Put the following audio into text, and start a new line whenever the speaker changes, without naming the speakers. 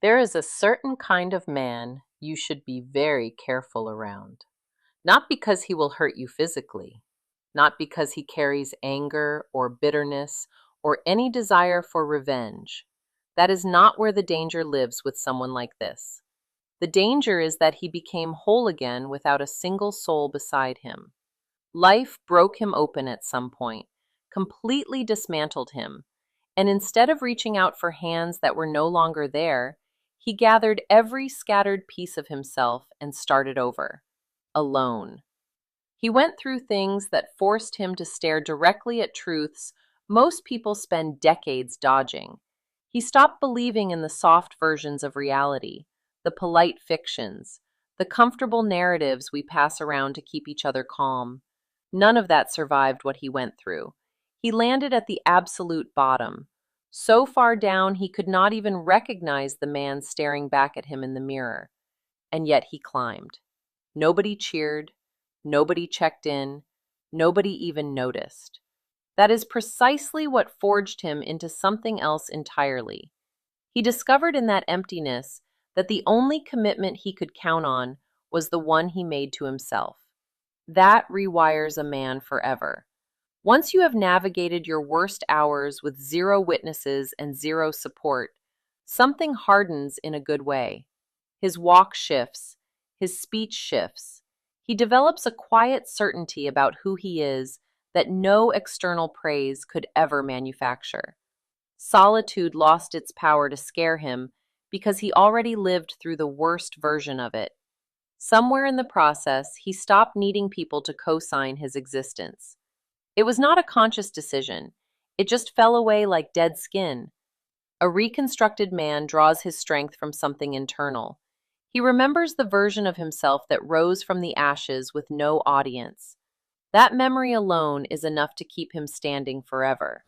There is a certain kind of man you should be very careful around. Not because he will hurt you physically, not because he carries anger or bitterness or any desire for revenge. That is not where the danger lives with someone like this. The danger is that he became whole again without a single soul beside him. Life broke him open at some point, completely dismantled him, and instead of reaching out for hands that were no longer there, he gathered every scattered piece of himself and started over, alone. He went through things that forced him to stare directly at truths most people spend decades dodging. He stopped believing in the soft versions of reality, the polite fictions, the comfortable narratives we pass around to keep each other calm. None of that survived what he went through. He landed at the absolute bottom, so far down he could not even recognize the man staring back at him in the mirror. And yet he climbed. Nobody cheered, nobody checked in, nobody even noticed. That is precisely what forged him into something else entirely. He discovered in that emptiness that the only commitment he could count on was the one he made to himself. That rewires a man forever. Once you have navigated your worst hours with zero witnesses and zero support, something hardens in a good way. His walk shifts, his speech shifts. He develops a quiet certainty about who he is that no external praise could ever manufacture. Solitude lost its power to scare him because he already lived through the worst version of it. Somewhere in the process, he stopped needing people to co-sign his existence. It was not a conscious decision. It just fell away like dead skin. A reconstructed man draws his strength from something internal. He remembers the version of himself that rose from the ashes with no audience. That memory alone is enough to keep him standing forever.